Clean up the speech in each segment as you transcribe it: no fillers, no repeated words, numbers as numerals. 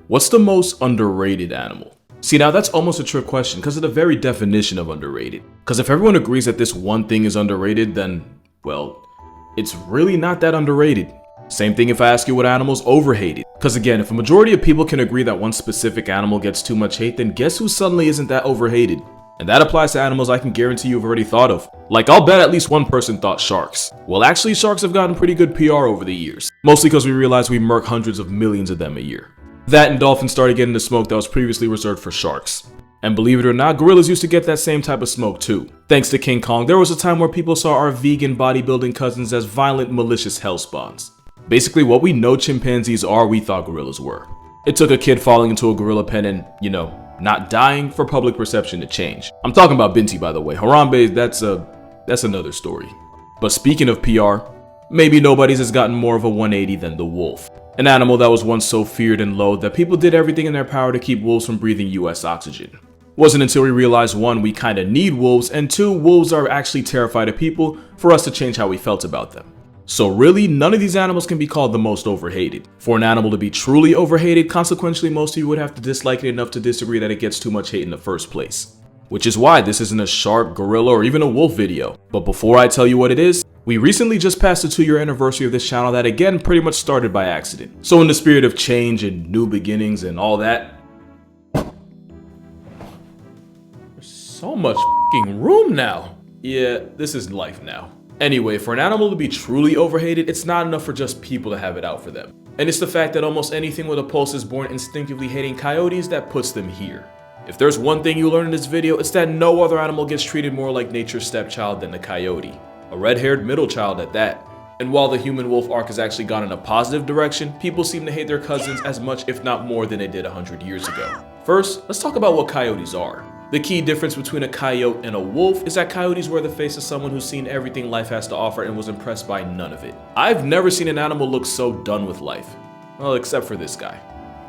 What's the most underrated animal? See, now that's almost a trick question because of the very definition of underrated. Because if everyone agrees that this one thing is underrated, then, well, it's really not that underrated. Same thing if I ask you what animal's overhated. Because again, if a majority of people can agree that one specific animal gets too much hate, then guess who suddenly isn't that overhated? And that applies to animals I can guarantee you've already thought of. Like, I'll bet at least one person thought sharks. Well, actually, sharks have gotten pretty good PR over the years. Mostly because we realize we murk hundreds of millions of them a year. That and dolphins started getting the smoke that was previously reserved for sharks. And believe it or not, gorillas used to get that same type of smoke too. Thanks to King Kong, there was a time where people saw our vegan bodybuilding cousins as violent, malicious hellspawns. Basically, what we know chimpanzees are, we thought gorillas were. It took a kid falling into a gorilla pen and, not dying for public perception to change. I'm talking about Binti, by the way. Harambe, that's another story. But speaking of PR, maybe nobody's has gotten more of a 180 than the wolf. An animal that was once so feared and loathed that people did everything in their power to keep wolves from breathing US oxygen. Wasn't until we realized 1, we kinda need wolves, and 2, wolves are actually terrified of people for us to change how we felt about them. So really, none of these animals can be called the most overhated. For an animal to be truly overhated, consequentially most of you would have to dislike it enough to disagree that it gets too much hate in the first place. Which is why this isn't a shark, gorilla, or even a wolf video. But before I tell you what it is, we recently just passed the 2-year anniversary of this channel that again pretty much started by accident. So in the spirit of change and new beginnings and all that, there's so much f***ing room now. Yeah, this is life now. Anyway, for an animal to be truly overhated, it's not enough for just people to have it out for them. And it's the fact that almost anything with a pulse is born instinctively hating coyotes that puts them here. If there's one thing you learn in this video, it's that no other animal gets treated more like nature's stepchild than the coyote. A red-haired middle child at that. And while the human-wolf arc has actually gone in a positive direction, people seem to hate their cousins as much if not more than they did 100 years ago. First, let's talk about what coyotes are. The key difference between a coyote and a wolf is that coyotes wear the face of someone who's seen everything life has to offer and was impressed by none of it. I've never seen an animal look so done with life. Well, except for this guy.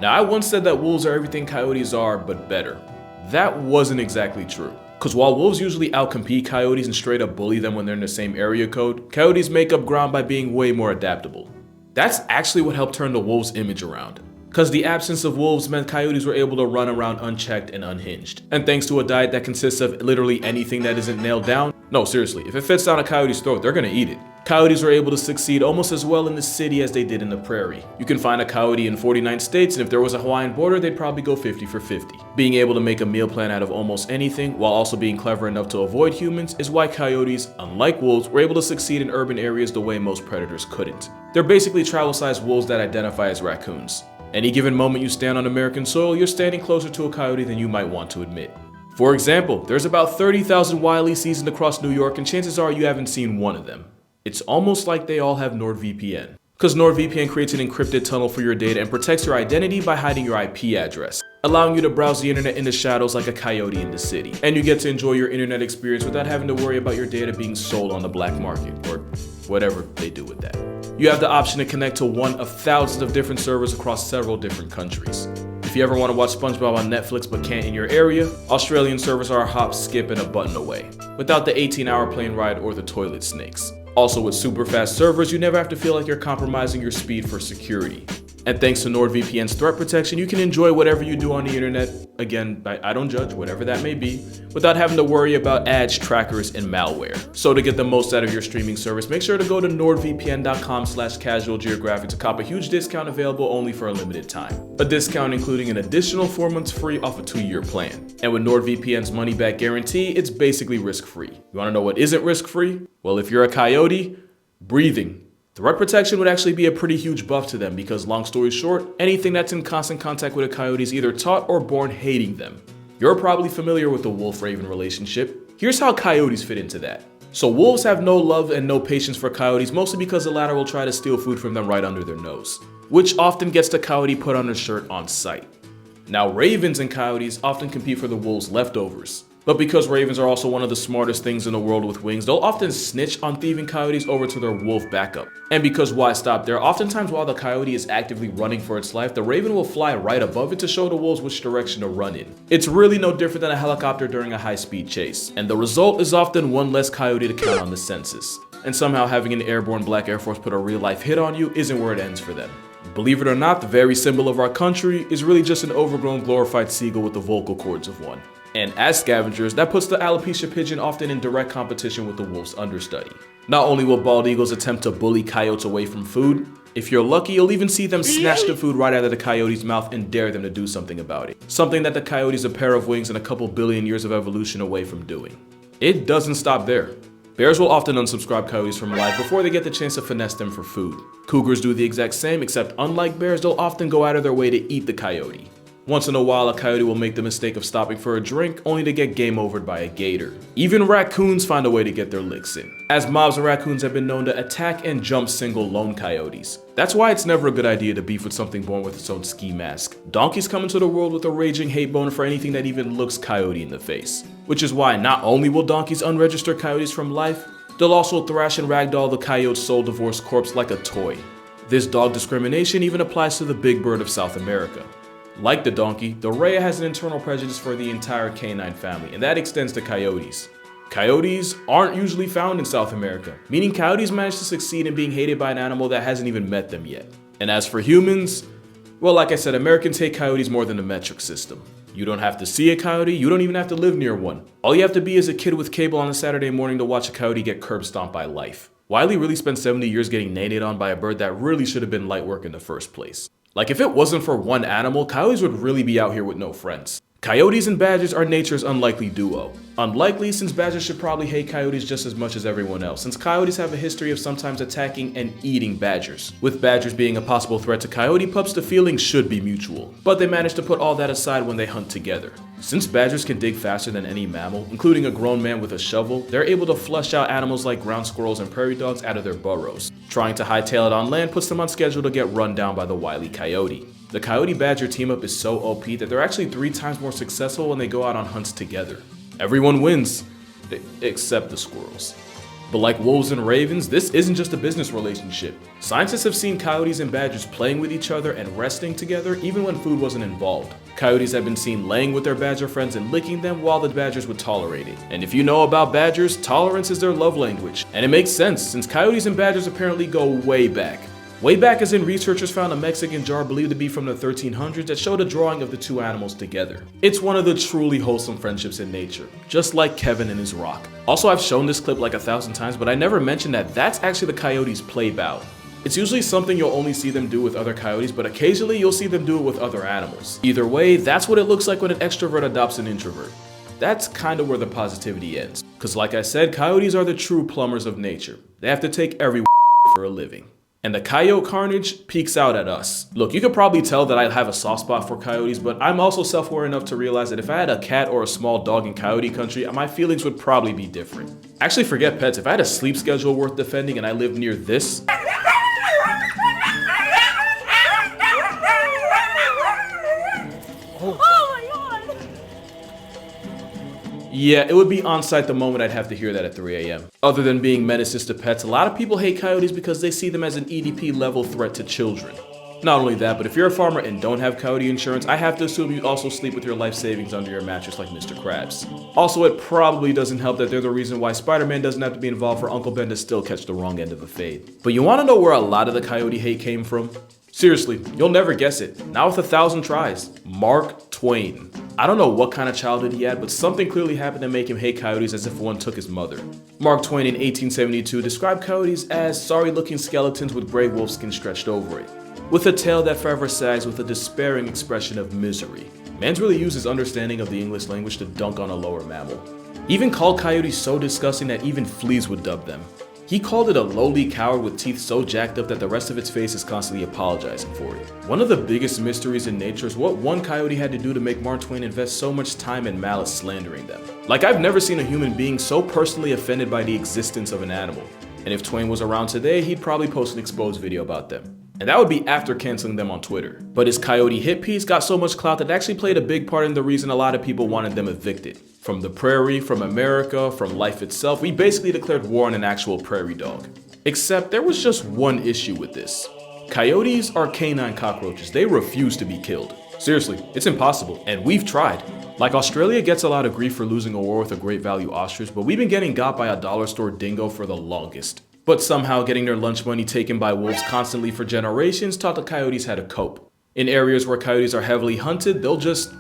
Now, I once said that wolves are everything coyotes are, but better. That wasn't exactly true. Because while wolves usually outcompete coyotes and straight up bully them when they're in the same area code, coyotes make up ground by being way more adaptable. That's actually what helped turn the wolves' image around. Because the absence of wolves meant coyotes were able to run around unchecked and unhinged. And thanks to a diet that consists of literally anything that isn't nailed down, no seriously, if it fits down a coyote's throat, they're gonna eat it. Coyotes were able to succeed almost as well in the city as they did in the prairie. You can find a coyote in 49 states, and if there was a Hawaiian border, they'd probably go 50 for 50. Being able to make a meal plan out of almost anything, while also being clever enough to avoid humans, is why coyotes, unlike wolves, were able to succeed in urban areas the way most predators couldn't. They're basically travel-sized wolves that identify as raccoons. Any given moment you stand on American soil, you're standing closer to a coyote than you might want to admit. For example, there's about 30,000 Wiley seasoned across New York, and chances are you haven't seen one of them. It's almost like they all have NordVPN. Because NordVPN creates an encrypted tunnel for your data and protects your identity by hiding your IP address, allowing you to browse the internet in the shadows like a coyote in the city. And you get to enjoy your internet experience without having to worry about your data being sold on the black market, or whatever they do with that. You have the option to connect to one of thousands of different servers across several different countries. If you ever want to watch SpongeBob on Netflix but can't in your area, Australian servers are a hop, skip, and a button away, without the 18-hour plane ride or the toilet snakes. Also, with super fast servers, you never have to feel like you're compromising your speed for security. And thanks to NordVPN's threat protection, you can enjoy whatever you do on the internet, again, I don't judge, whatever that may be, without having to worry about ads, trackers, and malware. So to get the most out of your streaming service, make sure to go to nordvpn.com/casualgeographic to cop a huge discount available only for a limited time. A discount including an additional 4 months free off a 2-year plan. And with NordVPN's money-back guarantee, it's basically risk-free. You wanna know what isn't risk-free? Well, if you're a coyote, breathing. Threat protection would actually be a pretty huge buff to them because, long story short, anything that's in constant contact with a coyote is either taught or born hating them. You're probably familiar with the wolf-raven relationship. Here's how coyotes fit into that. So wolves have no love and no patience for coyotes, mostly because the latter will try to steal food from them right under their nose, which often gets the coyote put on a shirt on sight. Now, ravens and coyotes often compete for the wolves' leftovers. But because ravens are also one of the smartest things in the world with wings, they'll often snitch on thieving coyotes over to their wolf backup. And because why stop there, oftentimes while the coyote is actively running for its life, the raven will fly right above it to show the wolves which direction to run in. It's really no different than a helicopter during a high-speed chase. And the result is often one less coyote to count on the census. And somehow having an airborne black Air Force put a real-life hit on you isn't where it ends for them. Believe it or not, the very symbol of our country is really just an overgrown glorified seagull with the vocal cords of one. And as scavengers, that puts the alopecia pigeon often in direct competition with the wolf's understudy. Not only will bald eagles attempt to bully coyotes away from food, if you're lucky, you'll even see them snatch the food right out of the coyote's mouth and dare them to do something about it. Something that the coyote's a pair of wings and a couple billion years of evolution away from doing. It doesn't stop there. Bears will often unsubscribe coyotes from life before they get the chance to finesse them for food. Cougars do the exact same, except unlike bears, they'll often go out of their way to eat the coyote. Once in a while, a coyote will make the mistake of stopping for a drink, only to get game overed by a gator. Even raccoons find a way to get their licks in, as mobs of raccoons have been known to attack and jump single lone coyotes. That's why it's never a good idea to beef with something born with its own ski mask. Donkeys come into the world with a raging hate bone for anything that even looks coyote in the face. Which is why not only will donkeys unregister coyotes from life, they'll also thrash and ragdoll the coyote's soul divorced corpse like a toy. This dog discrimination even applies to the big bird of South America. Like the donkey, the rhea has an internal prejudice for the entire canine family, and that extends to coyotes. Coyotes aren't usually found in South America, meaning coyotes manage to succeed in being hated by an animal that hasn't even met them yet. And as for humans, well, like I said, Americans hate coyotes more than the metric system. You don't have to see a coyote, you don't even have to live near one. All you have to be is a kid with cable on a Saturday morning to watch a coyote get curb stomped by life. Wiley really spent 70 years getting nailed on by a bird that really should have been light work in the first place. Like, if it wasn't for one animal, coyotes would really be out here with no friends. Coyotes and badgers are nature's unlikely duo. Unlikely since badgers should probably hate coyotes just as much as everyone else, since coyotes have a history of sometimes attacking and eating badgers. With badgers being a possible threat to coyote pups, the feelings should be mutual, but they manage to put all that aside when they hunt together. Since badgers can dig faster than any mammal, including a grown man with a shovel, they're able to flush out animals like ground squirrels and prairie dogs out of their burrows. Trying to hightail it on land puts them on schedule to get run down by the wily coyote. The Coyote Badger team up is so OP that they're actually 3 times more successful when they go out on hunts together. Everyone wins, except the squirrels. But like wolves and ravens, this isn't just a business relationship. Scientists have seen coyotes and badgers playing with each other and resting together even when food wasn't involved. Coyotes have been seen laying with their badger friends and licking them while the badgers would tolerate it. And if you know about badgers, tolerance is their love language. And it makes sense, since coyotes and badgers apparently go way back. Way back as in researchers found a Mexican jar believed to be from the 1300s that showed a drawing of the 2 animals together. It's one of the truly wholesome friendships in nature, just like Kevin and his rock. Also, I've shown this clip like 1,000 times, but I never mentioned that that's actually the coyote's play bow. It's usually something you'll only see them do with other coyotes, but occasionally you'll see them do it with other animals. Either way, that's what it looks like when an extrovert adopts an introvert. That's kind of where the positivity ends. Cause like I said, coyotes are the true plumbers of nature. They have to take every for a living. And the coyote carnage peeks out at us. Look, you could probably tell that I have a soft spot for coyotes, but I'm also self-aware enough to realize that if I had a cat or a small dog in coyote country, my feelings would probably be different. Actually, forget pets. If I had a sleep schedule worth defending and I lived near this, yeah, it would be on site the moment I'd have to hear that at 3 a.m. Other than being menaces to pets, a lot of people hate coyotes because they see them as an EDP level threat to children. Not only that, but if you're a farmer and don't have coyote insurance, I have to assume you'd also sleep with your life savings under your mattress like Mr. Krabs. Also, it probably doesn't help that they're the reason why Spider-Man doesn't have to be involved for Uncle Ben to still catch the wrong end of a fade. But you wanna know where a lot of the coyote hate came from? Seriously, you'll never guess it. Not with 1,000 tries. Mark Twain. I don't know what kind of childhood he had, but something clearly happened to make him hate coyotes as if one took his mother. Mark Twain in 1872 described coyotes as sorry-looking skeletons with gray wolfskin stretched over it, with a tail that forever sags with a despairing expression of misery. Man's really used his understanding of the English language to dunk on a lower mammal. He even called coyotes so disgusting that even fleas would dub them. He called it a lowly coward with teeth so jacked up that the rest of its face is constantly apologizing for it. One of the biggest mysteries in nature is what one coyote had to do to make Mark Twain invest so much time and malice slandering them. Like, I've never seen a human being so personally offended by the existence of an animal. And if Twain was around today, he'd probably post an exposed video about them. And that would be after canceling them on Twitter. But his coyote hit piece got so much clout that it actually played a big part in the reason a lot of people wanted them evicted. From the prairie, from America, from life itself, we basically declared war on an actual prairie dog. Except there was just one issue with this. Coyotes are canine cockroaches. They refuse to be killed. Seriously, it's impossible, and we've tried. Like, Australia gets a lot of grief for losing a war with a great value ostrich, but we've been getting got by a dollar store dingo for the longest. But somehow getting their lunch money taken by wolves constantly for generations taught the coyotes how to cope. In areas where coyotes are heavily hunted, they'll just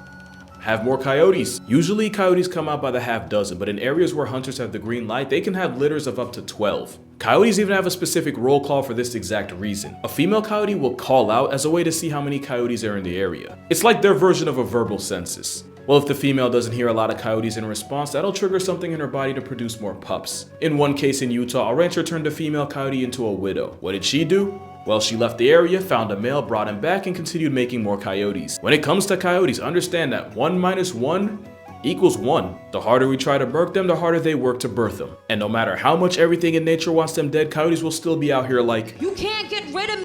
have more coyotes. Usually coyotes come out by the half dozen, but in areas where hunters have the green light, they can have litters of up to 12. Coyotes even have a specific roll call for this exact reason. A female coyote will call out as a way to see how many coyotes are in the area. It's like their version of a verbal census. Well, if the female doesn't hear a lot of coyotes in response, that'll trigger something in her body to produce more pups. In one case in Utah, a rancher turned a female coyote into a widow. What did she do? Well, she left the area, found a male, brought him back, and continued making more coyotes. When it comes to coyotes, understand that 1 minus 1 equals 1. The harder we try to birth them, the harder they work to birth them. And no matter how much everything in nature wants them dead, coyotes will still be out here like, "You can't get rid of me."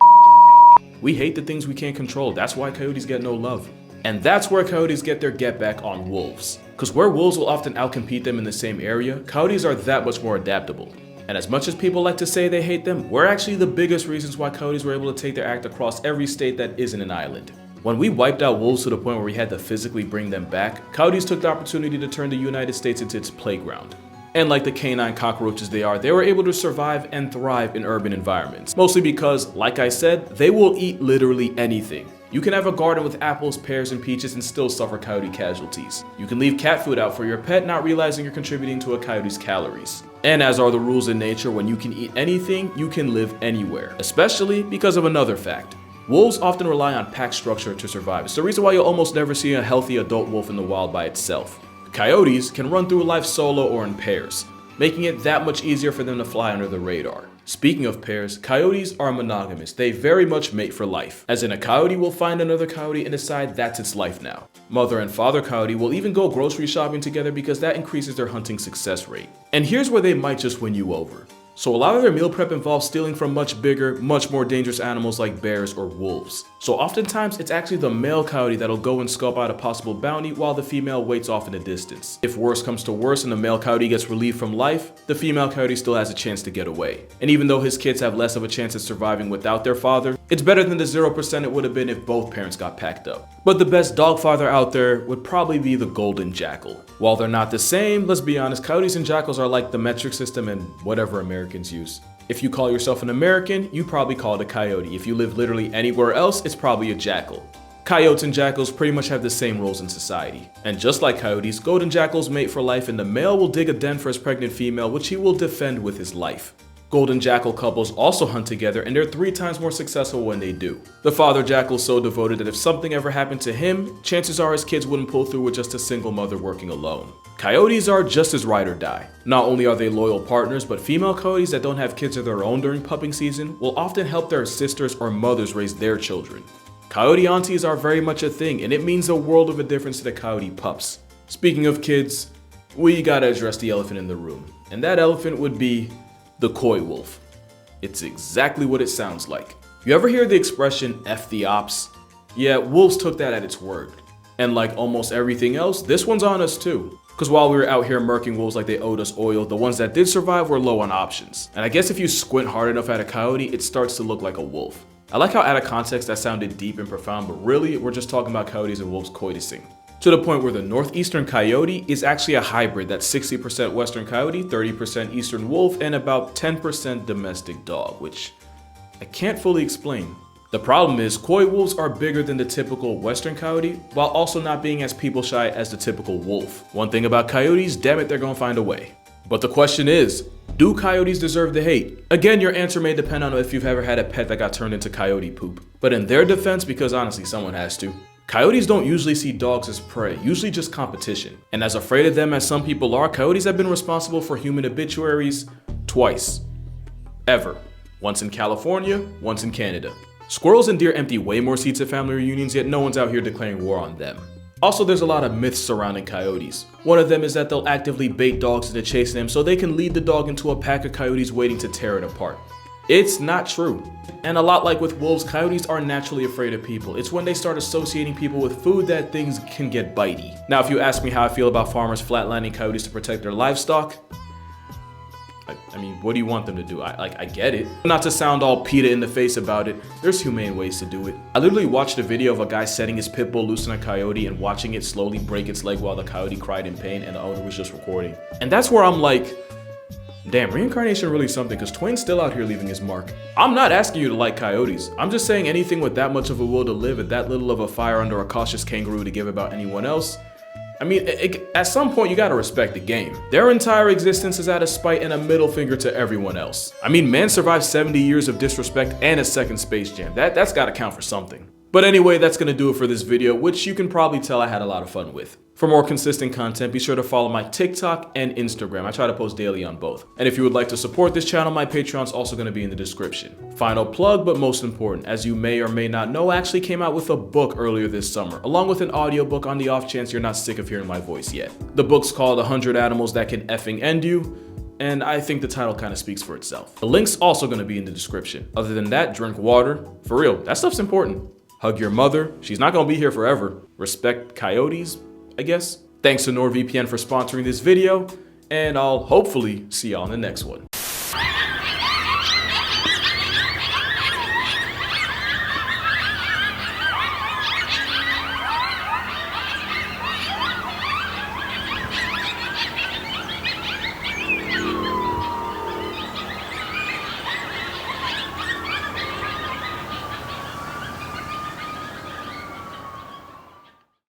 We hate the things we can't control. That's why coyotes get no love. And that's where coyotes get their get back on wolves. Because where wolves will often outcompete them in the same area, coyotes are that much more adaptable. And as much as people like to say they hate them, we're actually the biggest reasons why coyotes were able to take their act across every state that isn't an island. When we wiped out wolves to the point where we had to physically bring them back, coyotes took the opportunity to turn the United States into its playground. And like the canine cockroaches they are, they were able to survive and thrive in urban environments. Mostly because, like I said, they will eat literally anything. You can have a garden with apples, pears, and peaches and still suffer coyote casualties. You can leave cat food out for your pet, not realizing you're contributing to a coyote's calories. And as are the rules in nature, when you can eat anything, you can live anywhere. Especially because of another fact. Wolves often rely on pack structure to survive. It's the reason why you'll almost never see a healthy adult wolf in the wild by itself. Coyotes can run through life solo or in pairs, making it that much easier for them to fly under the radar. Speaking of pairs, coyotes are monogamous. They very much mate for life. As in, a coyote will find another coyote and decide that's its life now. Mother and father coyote will even go grocery shopping together because that increases their hunting success rate. And here's where they might just win you over. So a lot of their meal prep involves stealing from much bigger, much more dangerous animals like bears or wolves. So oftentimes it's actually the male coyote that'll go and scope out a possible bounty while the female waits off in the distance. If worse comes to worse and the male coyote gets relieved from life, the female coyote still has a chance to get away. And even though his kids have less of a chance at surviving without their father, it's better than the 0% it would have been if both parents got packed up. But the best dog father out there would probably be the golden jackal. While they're not the same, let's be honest, coyotes and jackals are like the metric system and whatever Americans use. If you call yourself an American, you probably call it a coyote. If you live literally anywhere else, it's probably a jackal. Coyotes and jackals pretty much have the same roles in society. And just like coyotes, golden jackals mate for life and the male will dig a den for his pregnant female, which he will defend with his life. Golden jackal couples also hunt together and they're 3 times more successful when they do. The father jackal is so devoted that if something ever happened to him, chances are his kids wouldn't pull through with just a single mother working alone. Coyotes are just as ride or die. Not only are they loyal partners, but female coyotes that don't have kids of their own during pupping season will often help their sisters or mothers raise their children. Coyote aunties are very much a thing and it means a world of a difference to the coyote pups. Speaking of kids, we gotta address the elephant in the room. And that elephant would be the coy wolf. It's exactly what it sounds like. You ever hear the expression F the ops? Yeah, wolves took that at its word. And like almost everything else, this one's on us too. Because while we were out here murking wolves like they owed us oil, the ones that did survive were low on options. And I guess if you squint hard enough at a coyote, it starts to look like a wolf. I like how out of context that sounded deep and profound, but really we're just talking about coyotes and wolves coitusing. To the point where the northeastern coyote is actually a hybrid that's 60% western coyote, 30% eastern wolf, and about 10% domestic dog, which I can't fully explain. The problem is, coy wolves are bigger than the typical western coyote, while also not being as people shy as the typical wolf. One thing about coyotes, damn it, they're gonna find a way. But the question is, do coyotes deserve the hate? Again, your answer may depend on if you've ever had a pet that got turned into coyote poop. But in their defense, because honestly, someone has to, coyotes don't usually see dogs as prey, usually just competition. And as afraid of them as some people are, coyotes have been responsible for human obituaries twice. Ever. Once in California, once in Canada. Squirrels and deer empty way more seats at family reunions, yet no one's out here declaring war on them. Also, there's a lot of myths surrounding coyotes. One of them is that they'll actively bait dogs into chasing them so they can lead the dog into a pack of coyotes waiting to tear it apart. It's not true. And a lot like with wolves, coyotes are naturally afraid of people. It's when they start associating people with food that things can get bitey. Now, if you ask me how I feel about farmers flatlining coyotes to protect their livestock, I mean, what do you want them to do? I get it. Not to sound all PETA in the face about it, there's humane ways to do it. I literally watched a video of a guy setting his pit bull loose on a coyote and watching it slowly break its leg while the coyote cried in pain and the owner was just recording. And that's where I'm like, Damn, reincarnation really something, because Twain's still out here leaving his mark. I'm not asking you to like coyotes. I'm just saying anything with that much of a will to live and that little of a fire under a cautious kangaroo to give about anyone else, I mean, at some point you gotta respect the game. Their entire existence is out of spite and a middle finger to everyone else. I mean, man survived 70 years of disrespect and a second Space Jam. That's gotta count for something. But anyway, that's gonna do it for this video, which you can probably tell I had a lot of fun with. For more consistent content, be sure to follow my TikTok and Instagram. I try to post daily on both. And if you would like to support this channel, my Patreon's also gonna be in the description. Final plug, but most important, as you may or may not know, I actually came out with a book earlier this summer, along with an audiobook on the off chance you're not sick of hearing my voice yet. The book's called 100 Animals That Can Effing End You, and I think the title kind of speaks for itself. The link's also gonna be in the description. Other than that, drink water. For real, that stuff's important. Hug your mother. She's not gonna be here forever. Respect coyotes, I guess. Thanks to NordVPN for sponsoring this video, and I'll hopefully see y'all in the next one.